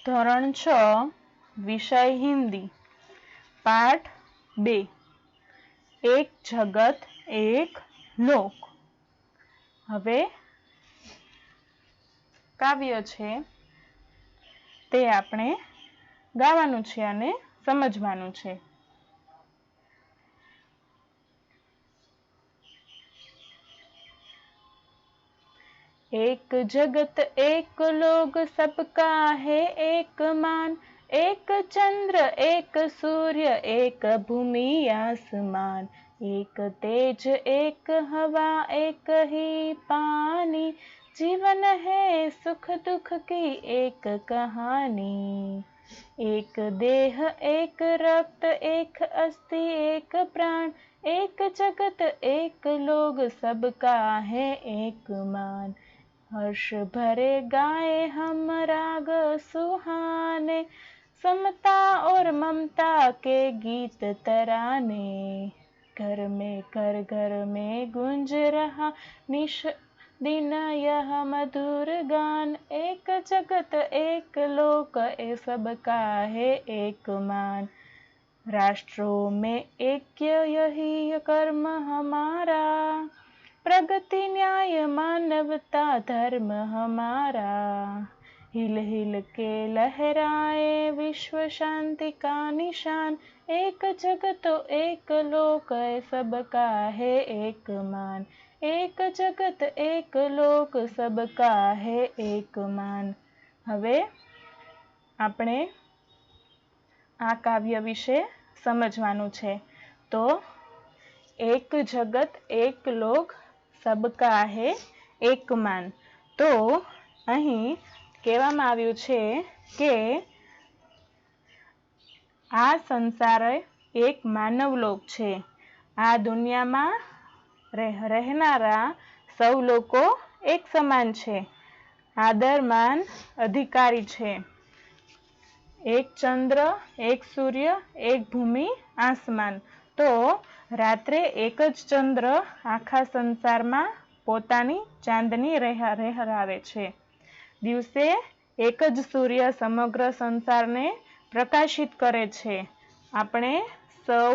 ધોરણ 6 વિષય હિન્દી પાઠ 2 એક જગત એક લોક। હવે કાવ્ય છે તે આપણે ગાવાનું છે અને સમજવાનું છે। एक जगत एक लोक सबका है एक मान, एक चंद्र एक सूर्य एक भूमि आसमान, एक तेज एक हवा एक ही पानी, जीवन है सुख दुख की एक कहानी। एक देह एक रक्त एक अस्थि एक प्राण, एक जगत एक लोक सबका है एक मान। हर्ष भरे गाए हम राग सुहाने, समता और ममता के गीत तराने। घर में गूंज रहा निश दिन यह मधुर गान, एक जगत एक लोक ए सबका है एक मान। राष्ट्रों में ऐक्य यही कर्म हमारा, प्रगति न्याय मानवता धर्म हमारा। हिल हिल के लहराए विश्व शांति का निशान, एक जगत एक लोक सबका है एक मान, एक जगत एक लोक सबका है एक मान। હવે આપણે આ કાવ્ય વિશે સમજવાનું છે। તો એક જગત એક લોક सबका है एक मान। तो અહીં કહેવામાં આવ્યું છે કે આ સંસાર એક માનવલોક છે। આ દુનિયામાં રહેનારા સૌ લોકો એક સમાન છે, આદરમાન અધિકારી છે। એક ચંદ્ર એક સૂર્ય એક ભૂમિ આસમાન। તો રાત્રે એક જ ચંદ્ર આખા સંસારમાં પોતાની ચાંદની લહેરાવે છે, દિવસે એક જ સૂર્ય સમગ્ર સંસારને પ્રકાશિત કરે છે। આપણે સૌ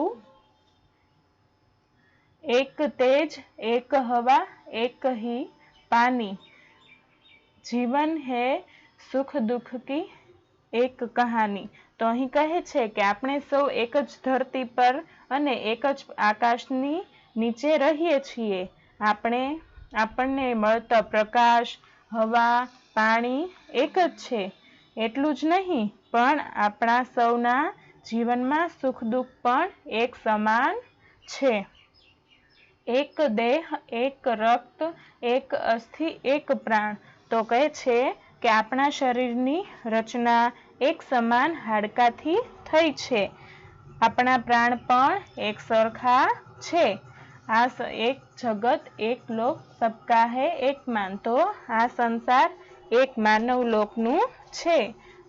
એક તેજ એક હવા એક ही पानी, जीवन है सुख दुख की एक कहानी। તો અહીં કહે છે કે આપણે સૌ એક જ ધરતી પર અને એક જ આકાશની નીચે રહીએ છીએ। આપણને મળતો પ્રકાશ હવા પાણી એક જ છે। એટલું જ નહીં પણ આપણા સૌના જીવનમાં સુખ દુઃખ પણ એક સમાન છે। એક દેહ એક રક્ત એક અસ્થિ એક પ્રાણ। તો કહે છે કે આપણા શરીરની રચના એક સમાન હાડકાથી થઈ છે, આપણા પ્રાણ પણ એક સરખા છે। આ એક જગત એક લોક સબકા હે એક માન। તો આ સંસાર એક માનવ લોકનું છે,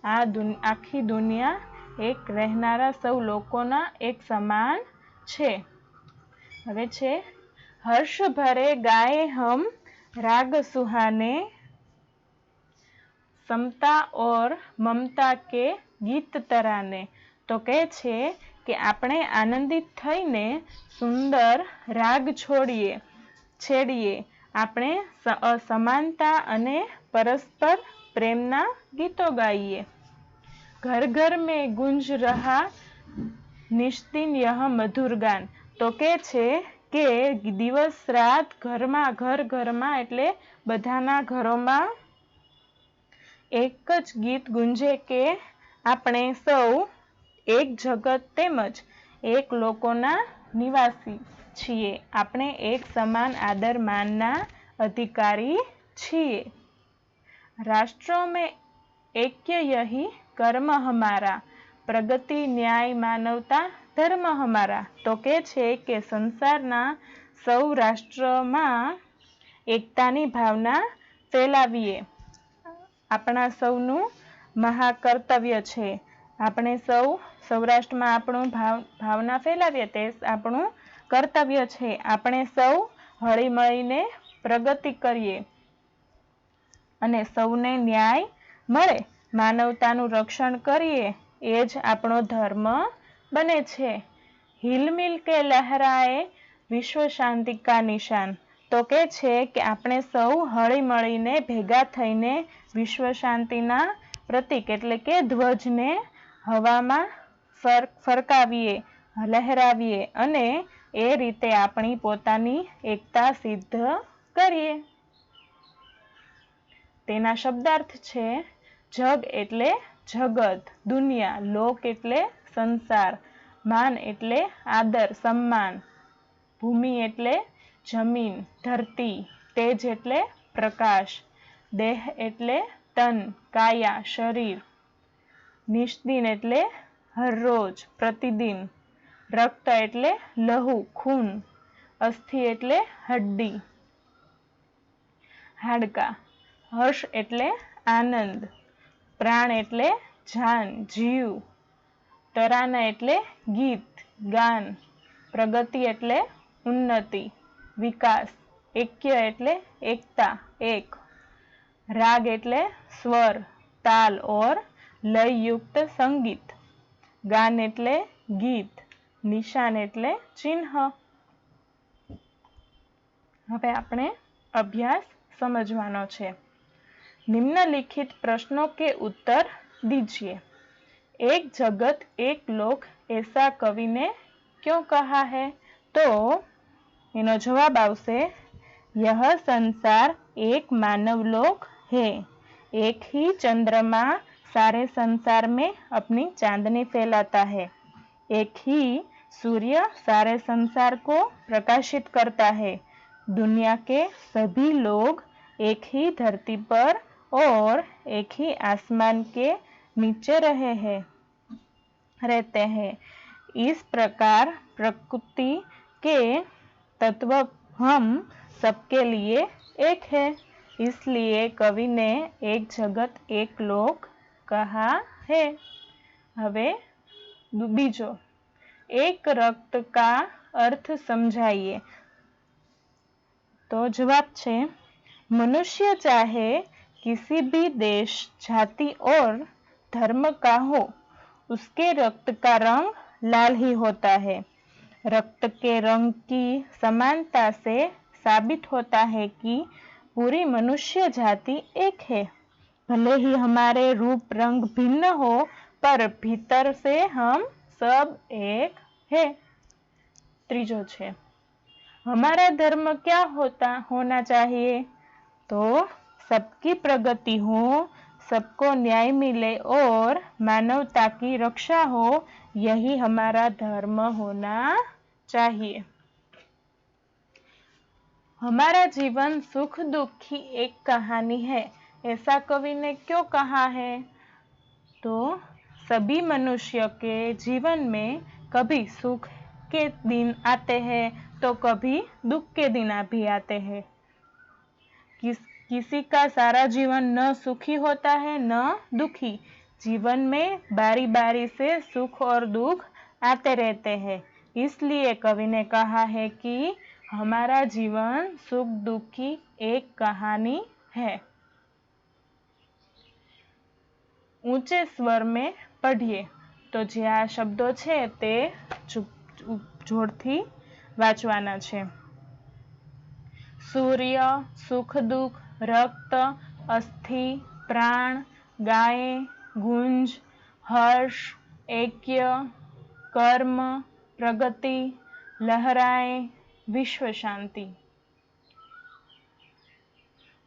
આખી દુનિયા એક રહેનારા સૌ લોકોના એક સમાન છે। હવે છે हर्ष भरे गाए हम राग सुहाने, समता और ममता के गीत तराने। तो કહે છે કે આપણે આનંદિત થઈને સુંદર રાગ છેડીએ, આપણે સમાનતા અને પરસ્પર પ્રેમના ગીતો ગાઈએ। घर घर में गूंज रहा निश्दिन यह मधुर गान। તો કે છે કે દિવસ રાત ઘરમાં એટલે બધાના ઘરોમાં એક જ ગીત ગુંજે કે આપણે સૌ એક જગત તેમજ એક લોકોના નિવાસી છીએ, આપણે એક સમાન આદર માનના અધિકારી છીએ। राष्ट्रों में ऐक्य यही कर्म हमारा, प्रगति न्याय मानवता धर्म हमारा। तो કે છે કે સંસારના સૌ રાષ્ટ્રમાં એકતાની ભાવના ફેલાવીએ, આપણા સૌનું મહાકર્તવ્ય છે। આપણે સૌ સૌરાષ્ટ્રમાં આપણું ભાવના ફેલાવીએ તે આપણું કર્તવ્ય છે। આપણે સૌ હળીમળીને પ્રગતિ કરીએ અને સૌને ન્યાય મળે માનવતાનું રક્ષણ કરીએ એ જ આપણો ધર્મ બને છે। हिल मिल के लहराए विश्व शांति का निशान। तो के छे कि આપણે સૌ હળી મળીને ભેગા થઈને વિશ્વ શાંતિના પ્રતીક એટલે કે ધ્વજને હવામાં ફરકાવીએ, લહેરાવીએ અને એ રીતે આપણી પોતાની એકતા સિદ્ધ કરીએ। તેના શબ્દાર્થ છે જગ એટલે જગત, દુનિયા, લોક એટલે સંસાર, માન એટલે આદર સન્માન, ભૂમિ એટલે જમીન ધરતી, તેજ એટલે પ્રકાશ, દેહ એટલે તન કાયા શરીર, નિષ્દિન એટલે હરરોજ પ્રતિદિન, રક્ત એટલે લહુ ખૂન, અસ્થિ એટલે હડ્ડી, હાડકા, હર્ષ એટલે આનંદ, પ્રાણ એટલે જાન જીવ, તરાના એટલે ગીત ગાન, પ્રગતિ એટલે ઉન્નતિ વિકાસ, ऐक्य એટલે एकता एक, राग એટલે स्वर ताल और लय युक्त संगीत, गान એટલે गीत, निशान એટલે चिन्ह। હવે આપણે અભ્યાસ સમજવાનો છે। निम्नलिखित प्रश्नों के उत्तर दीजिए। एक जगत एक लोक ऐसा कवि ने क्यों कहा है? तो इनो जवाब आवशे यह संसार एक मानव लोक है। एक ही चंद्रमा सारे संसार में अपनी चांदनी फैलाता है। एक ही सूर्य सारे संसार को प्रकाशित करता है। दुनिया के सभी लोग एक ही धरती पर और एक ही आसमान के नीचे रहते हैं। इस प्रकार प्रकृति के तत्व हम सबके लिए एक है। इसलिए कवि ने एक जगत एक लोक कहा है। हवे बीजो एक रक्त का अर्थ समझाइए। तो जवाब छे मनुष्य चाहे किसी भी देश जाति और धर्म का हो, उसके रक्त का रंग लाल ही होता है। रक्त के रंग की समानता से साबित होता है कि पूरी मनुष्य जाति एक है। भले ही हमारे रूप रंग भिन्न हो पर भीतर से हम सब एक है। त्रीजो छे हमारा धर्म क्या होना चाहिए? तो सबकी प्रगति हो, सबको न्याय मिले और मानवता की रक्षा हो, यही हमारा धर्म होना चाहिए। हमारा जीवन सुख दुख की एक कहानी है, ऐसा कवि ने क्यों कहा है? तो सभी मनुष्य के जीवन में कभी सुख के दिन आते हैं तो कभी दुख के दिन भी आते हैं। किसी का सारा जीवन न सुखी होता है न दुखी। जीवन में बारी बारी से सुख और दुख आते रहते हैं। इसलिए कवि ने कहा है कि हमारा जीवन सुख दुख की एक कहानी है। ऊंचे स्वर में पढ़िए। तो जे आ शब्दों छे ते जोरथी वांचवाना छे। सूर्य, सुख दुख, रक्त, अस्थि, प्राण, गाय, गुंज, हर्ष, ऐक्य, कर्म, प्रगति, लहराए, विश्व शांति।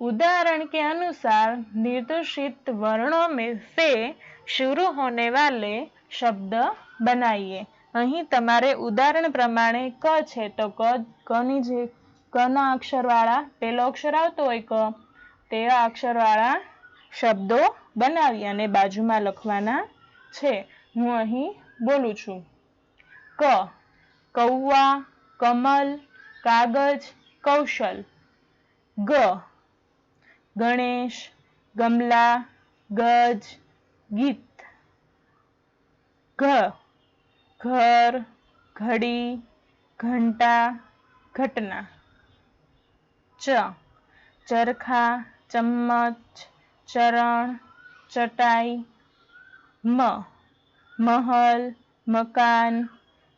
उदाहरण के अनुसार निर्देशित वर्णों में से शुरू होने वाले शब्द बनाइए। અહીં તમારે ઉદાહરણ પ્રમાણે ક છે તો કની જે કના અક્ષરવાળા પેલો અક્ષર આવતો હોય ક તેવા અક્ષરવાળા શબ્દો બનાવી અને બાજુમાં લખવાના છે। હું અહીં બોલું છું ક કૌવા, કમલ, કાગજ, કૌશલ। ગ ગણેશ, ગમલા, ગજ, ગીત। ઘ घर, घड़ी, घंटा, घटना। च चरखा, चम्मच, चरण, चटाई, महल, मकान,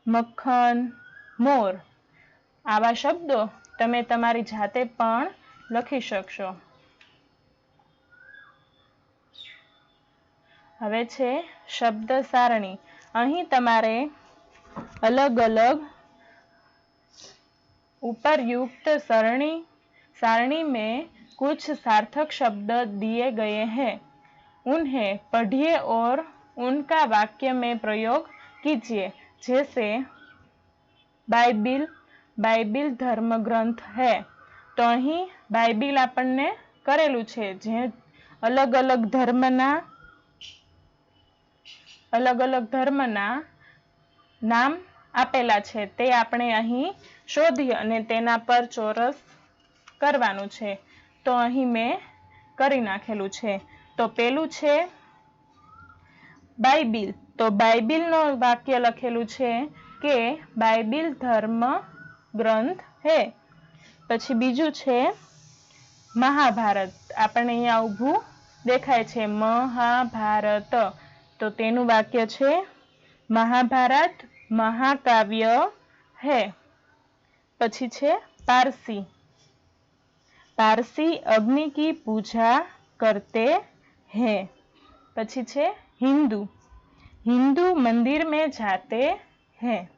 मक्खन, मोर। आवा शब्दों तमे तमारी जाते पण लखी शकशो। हवे छे शब्द सारणी। अहीं तमारे अलग अलग उपरयुक्त सारणी में कुछ सार्थक शब्द दिए गए हैं। उन्हें पढ़िए और उनका वाक्य में प्रयोग कीजिए। जैसे बाइबिल धर्म ग्रंथ है, तो अहीं बाइबिल आपने करेलू छे। जे अलग अलग धर्मना नाम आपेला छे ते आपणे अहीं शोधी अने तेना पर चोरस करवानुं छे। तो अहीं मैं करी नाखेलू छे। तो पेलू छे बाइबिल, तो बाइबिल नो वाक्य लखेलू छे के बाइबिल धर्म ग्रंथ है। पछी बीजू छे महाभारत, आपणे अहींया ऊभुं देखाय छे महाभारत, तो तेनु वाक्य छे महाभारत महाकाव्य है। पछी छे पारसी, पारसी अग्नि की पूजा करते हैं। पछी छे हिंदू, हिंदू मंदिर में जाते हैं।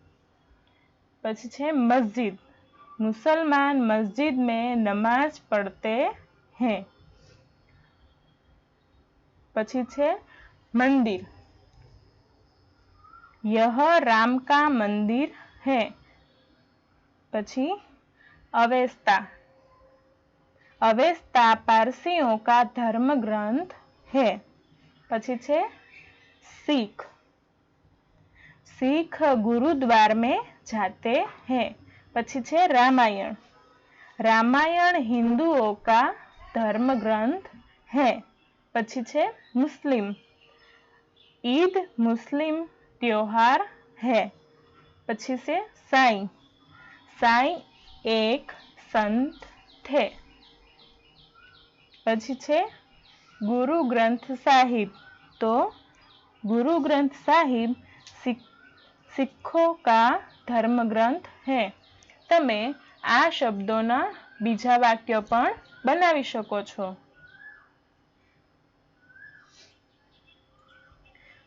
पछी छे मस्जिद, मुसलमान मस्जिद में नमाज पढ़ते हैं। पछी छे मंदिर, यह राम का मंदिर है। पछी अवेस्ता, अवेस्ता पारसियों का धर्म ग्रंथ है। पछी छे सिख, सिख गुरुद्वार में जाते हैं। पछी छे रामायण, रामायण हिंदुओं का धर्म ग्रंथ है। पछी छे मुस्लिम, ईद मुस्लिम त्योहार है। पछी से साईं, साईं एक संत थे। पछी छे गुरु ग्रंथ साहिब, तो गुरु ग्रंथ साहिब सिखों का धर्म ग्रंथ है। तमे आ शब्दोना बीजा वाक्य पण बनावी शको छो।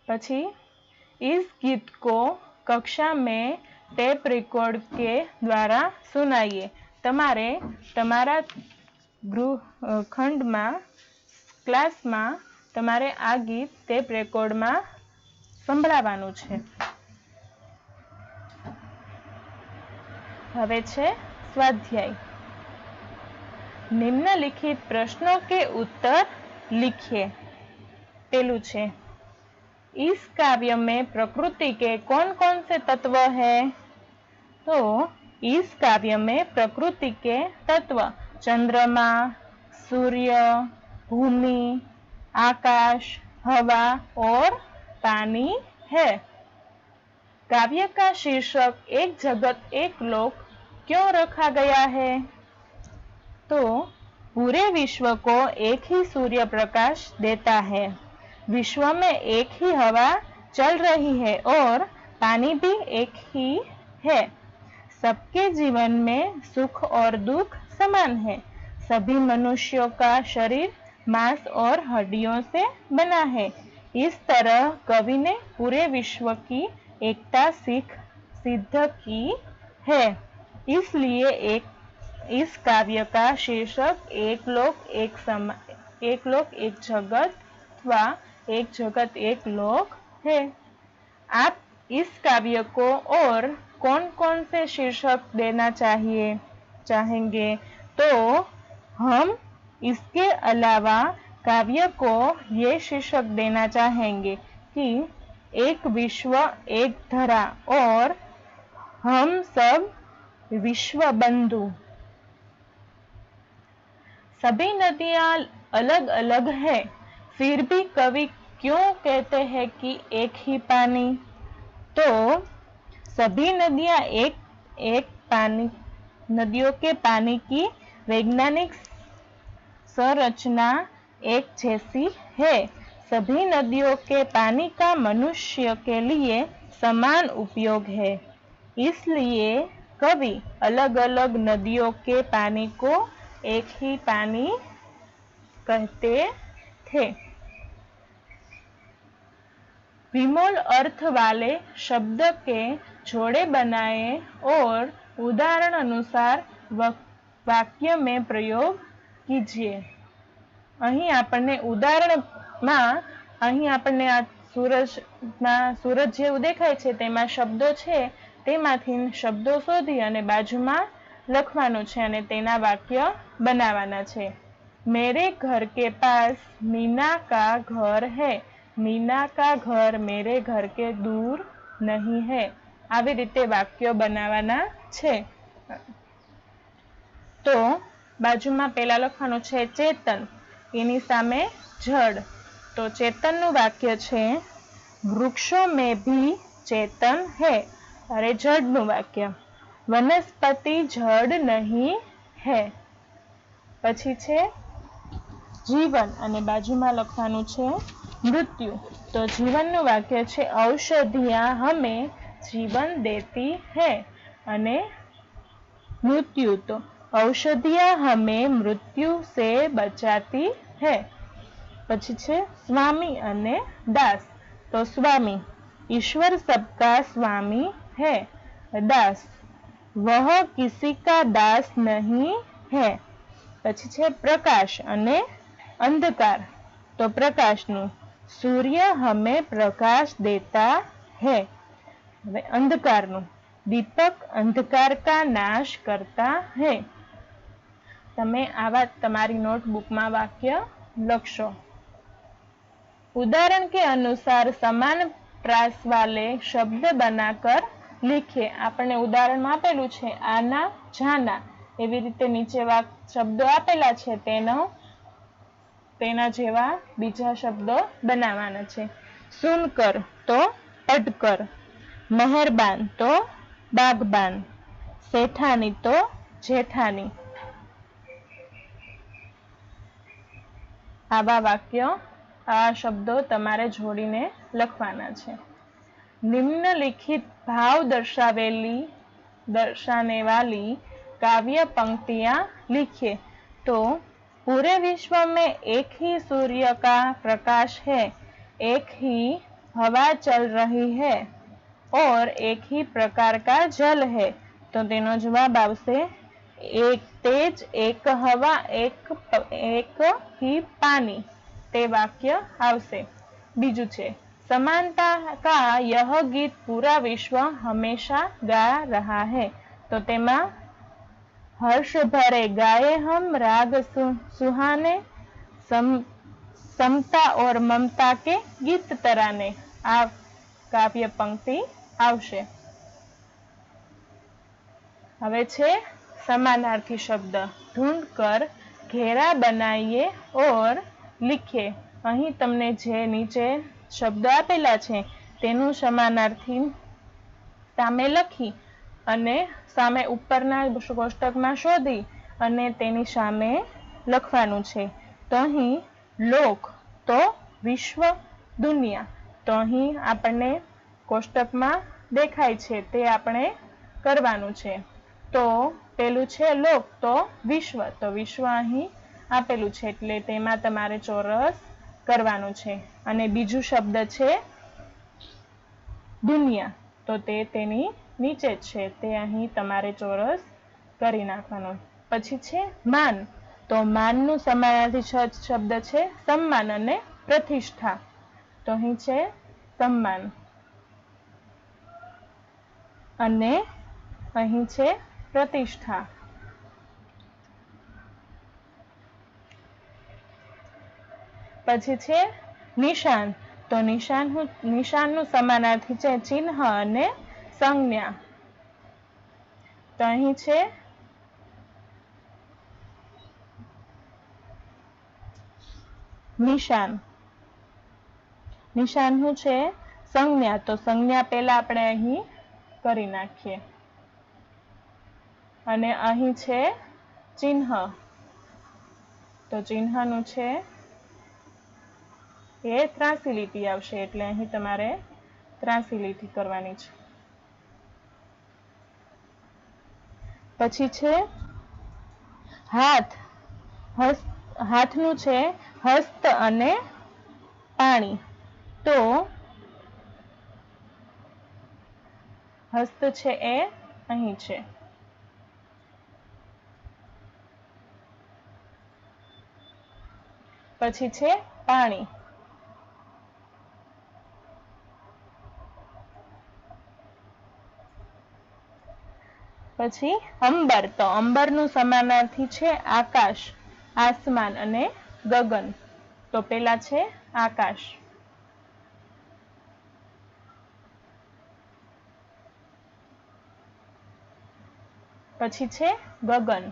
पछी इस गीत को कक्षा में टेप रिकॉर्ड के द्वारा सुनाइए। तमारे तमारा खंड में क्लास में तमारे आ गीत टेप रेकॉर्ड में संभळावानुं छे। हवे छे स्वाध्याय। निम्नलिखित प्रश्नों के उत्तर लिखिए। पेलू छे इस काव्य में प्रकृति के कौन कौन से तत्व हैं? तो इस काव्य में प्रकृति के तत्व चंद्रमा, सूर्य, भूमि, आकाश, हवा और पानी है। काव्य का शीर्षक एक जगत एक लोक क्यों रखा गया है? तो पूरे विश्व को एक ही सूर्य प्रकाश देता है, विश्व में एक ही हवा चल रही है और पानी भी एक ही है। सबके जीवन में सुख और दुख समान है। सभी मनुष्यों का शरीर मांस और हड्डियों से बना है। इस तरह कवि ने पूरे विश्व की एकता सिद्ध की है। इसलिए इस काव्य का शीर्षक एक लोक एक जगत व एक जगत एक लोक है। आप इस काव्य को और कौन कौन से शीर्षक देना चाहेंगे? तो हम इसके अलावा काव्य को ये शीर्षक देना चाहेंगे कि एक विश्व एक धरा और हम सब विश्व बंधु। सभी नदियां अलग अलग है, फिर भी कवि क्यों कहते हैं कि एक ही पानी? तो सभी नदियां एक पानी, नदियों के पानी की वैज्ञानिक संरचना एक जैसी है। सभी नदियों के पानी का मनुष्य के लिए समान उपयोग है, इसलिए कवि अलग अलग नदियों के पानी को एक ही पानी कहते थे। विमोल अर्थ वाले शब्द के जोड़े बनाए और उदाहरण अनुसार वाक्य में प्रयोग कीजिए। અહીં આપણને ઉદાહરણમાં અહીં આપણને આ સૂરજ જેવું દેખાય છે તેમાં શબ્દો છે, તેમાંથી શબ્દો શોધી અને બાજુમાં લખવાનું છે અને તેના વાક્ય બનાવવાના છે। मेरे घर के पास मीना का घर है, मीना का घर मेरे घर के दूर नहीं है। આવી રીતે વાક્યો બનાવવાના છે। તો બાજુમાં પહેલા લખવાનું છે ચેતન, એની સામે જड़। तो चेतन नु वाक्य छे वृक्षों में भी चेतन है। अरे जड़ नु वाक्य वनस्पति जड़ नहीं है। पछी छे जीवन अने बाजुमां लखवानुं छे मृत्यु। तो जीवन नु वाक्य छे औषधियां हमें जीवन देती है अने मृत्यु तो औषधियां हमें मृत्यु से बचाती है। પછી છે स्वामी अने दास। तो स्वामी ईश्वर सबका स्वामी है, दास वह किसी का दास नहीं है। પછી છે प्रकाश अने अंधकार। तो प्रकाश नु सूर्य हमें प्रकाश देता है। अंधकार नु दीपक अंधकार का नाश करता है। तमे आवा तमारी नोटबुक में वाक्य लखशो। उदाहरण के अनुसार समान प्रास वाले शब्द बनाकर लिखिए। आपने उदाहरण में आपेलू छे आना जाना, एवी रीते नीचे शब्दों आपेला छे तेना जेवा बीजा शब्दों बनावाना छे। सुनकर तो पढ़कर, मेहरबान तो बागबान, सेठानी तो जेठानी। आवा वाक्य आ शब्दों तमारे जोड़ीने लखवाना छे। निम्नलिखित भाव दर्शाने वाली काव्य पंक्तियां लिखिए। तो पूरे विश्व में एक ही सूर्य का प्रकाश है, एक ही हवा चल रही है और एक ही प्रकार का जल है। तो तेनो जवाब आवशे एक तेज, एक हवा, एक ही पानी। ते वाक्य आवशे। बीजू छे समानता का यह गीत पूरा विश्व हमेशा गा रहा है। तो तेमा हर्ष भरे गाए हम राग सुहाने, समता और ममता के गीत तराने। आ काव्य पंक्ति आवशे। हवे छे समानार्थी शब्द। ढूंढकर घेरा बनाइए और लिखिए। અહીં તમને જે નીચે શબ્દ આપેલા છે તેનું સમાનાર્થી સામે લખી અને સામે ઉપરના કોષ્ટકમાં શોધી અને તેની સામે લખવાનું છે। તો અહીં લોક તો વિશ્વ, દુનિયા। તો અહીં આપણને કોષ્ટકમાં દેખાય છે તે આપણે કરવાનું છે। તો પેલું છે લોક તો વિશ્વ, તો વિશ્વ અહીં આપેલું છે એટલે તેમાં તમારે ચોરસ કરવાનું છે। અને બીજું શબ્દ છે દુનિયા, તો તેની નીચે છે તે અહીં તમારે ચોરસ કરી નાખવાનું। પછી છે માન, તો માનનું સમાનાર્થી શબ્દ છે सम्मान અને प्रतिष्ठा। તો અહીં છે सम्मान અને અહીં છે प्रतिष्ठा। પછી છે નિશાન, તો નિશાનનું સમાનાર્થી છે ચિહ્ન અને સંજ્ઞા। તો અહીં છે નિશાન, નિશાનનું છે સંજ્ઞા। તો સંજ્ઞા પહેલા આપણે અહીં કરી નાખીએ અને અહીં છે ચિહ્ન, તો ચિહ્નનું છે એ ત્રાસી લીટી આવશે, એટલે અહીં તમારે ત્રાસી લીટી કરવાની છે. પછી છે હાથ. હાથનું છે હસ્ત અને પાણી. તો હસ્ત છે એ અહીં છે. પછી છે પાણી. પછી અંબર. તો અંબરનું સમાનાર્થી છે આકાશ, આસમાન અને ગગન. તો પેલા છે આકાશ. પછી છે ગગન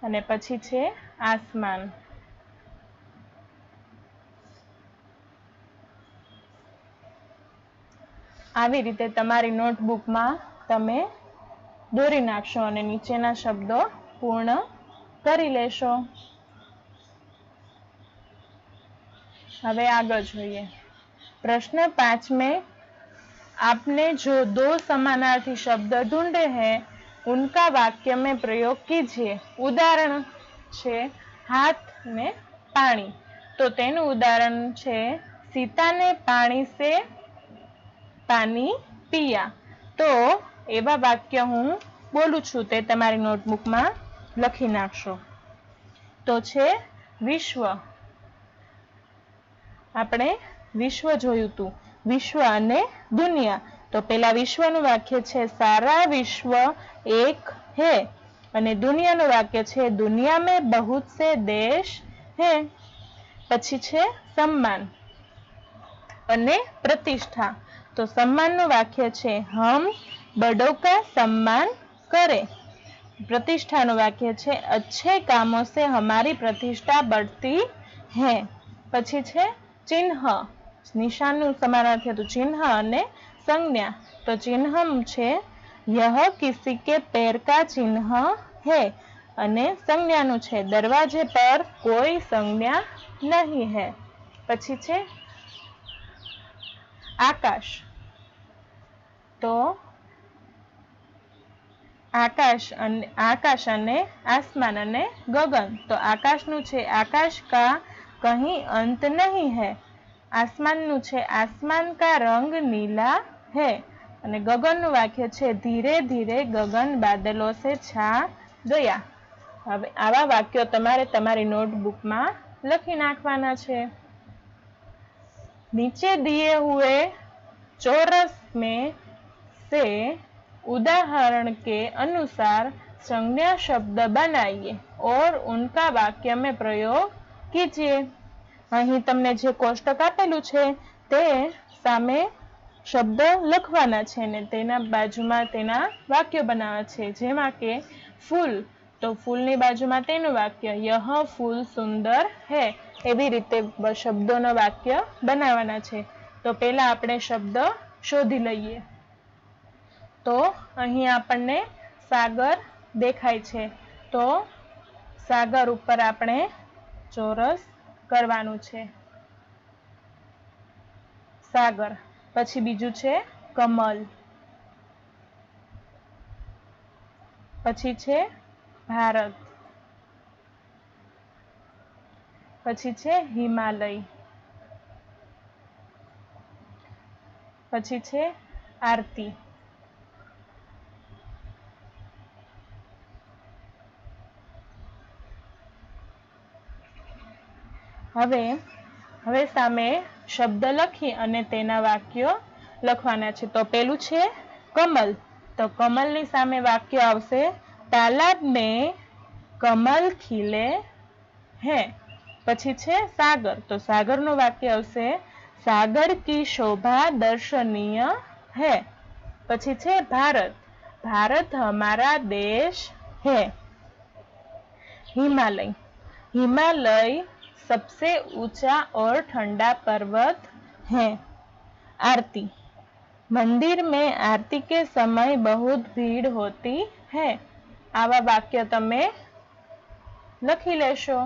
અને પછી છે આસમાન. આવી રીતે તમારી નોટબુકમાં તમે દોરી નાખશો અને નીચેના શબ્દો પૂર્ણ કરી લેશો. હવે આગળ જોઈએ. प्रश्न 5 में आपने जो 2 समानार्थी शब्द ढूंढे हैं उनका वाक्य में प्रयोग कीजिए. उदाहरण છે હાથ ને પાણી. તો તેનું ઉદાહરણ છે सीता ने पानी से पानी पिया. તો એવા વાક્ય હું બોલું છું તે તમારી નોટબુકમાં લખી નાખશો. તો છે વિશ્વ. આપણે વિશ્વ જોયું હતું, વિશ્વ અને દુનિયા. તો પેલા વિશ્વનું વાક્ય છે સારા વિશ્વ એક है અને દુનિયાનું વાક્ય છે दुनिया में बहुत से देश है. પછી છે सम्मान અને प्रतिष्ठा. तो सम्मानનું વાક્ય છે हम बड़ों का सम्मान करें. प्रतिष्ठाનું વાક્ય છે अच्छे कामों से हमारी प्रतिष्ठा बढ़ती है. પછી છે चिन्ह. निशानનું समानार्थी હતું चिन्ह અને संज्ञा. तो चिन्ह છે यह किसी के पैर का चिन्ह है અને સંજ્ઞાનું છે દરવાजे पर कोई संज्ञा नहीं है. પછી છે આકાશ. તો આકાશ અને આસમાન અને ગગન. તો આકાશનું છે આકાશ का कहीं अंत नहीं है. आसमानનું છે आसमान का रंग नीला है અને ગગનનું વાક્ય છે ધીરે ધીરે ગગન બાદलों से छा गया. હવે આવા વાક્યો તમારે તમારી નોટબુકમાં લખી નાખવાના છે. नीचे दिए हुए चौरस में से उदाहरण के अनुसार संज्ञा शब्द बनाइए और उनका वाक्य में प्रयोग कीजिए. અહીં તમને જે કોષ્ટક આપેલું છે તે સામે શબ્દ લખવાના છે ને તેના બાજુમાં તેના વાક્યો બનાવવા છે. જેમાં કે ફૂલ. તો ફૂલની બાજુમાં તેનું વાક્ય यह फूल सुंदर है. એવી રીતે શબ્દોનો વાક્ય બનાવવાના છે. તો પહેલા આપણે શબ્દ શોધી લઈએ. તો અહીં આપણને સાગર દેખાય છે. તો સાગર ઉપર આપણે ચોરસ કરવાનું છે સાગર. પછી બીજું છે કમલ. પછી છે ભારત. પછી છે હિમાલય. પછી છે આરતી. હવે સામે શબ્દ લખી અને તેના વાક્યો લખવાના છે. તો પેલું છે કમલ. તો કમલની સામે વાક્ય આવશે तालाब में कमल खिले हैं. પછી છે સાગર. તો સાગરનું વાક્ય આવશે सागर की शोभा दर्शनीय है. પછી છે ભારત. भारत हमारा देश है. हिमालय. हिमालय सबसे ऊंचा और ठंडा पर्वत है. आरती. मंदिर में आरती के समय बहुत भीड़ होती है. આવા વાક્ય તમે લખી લેશો.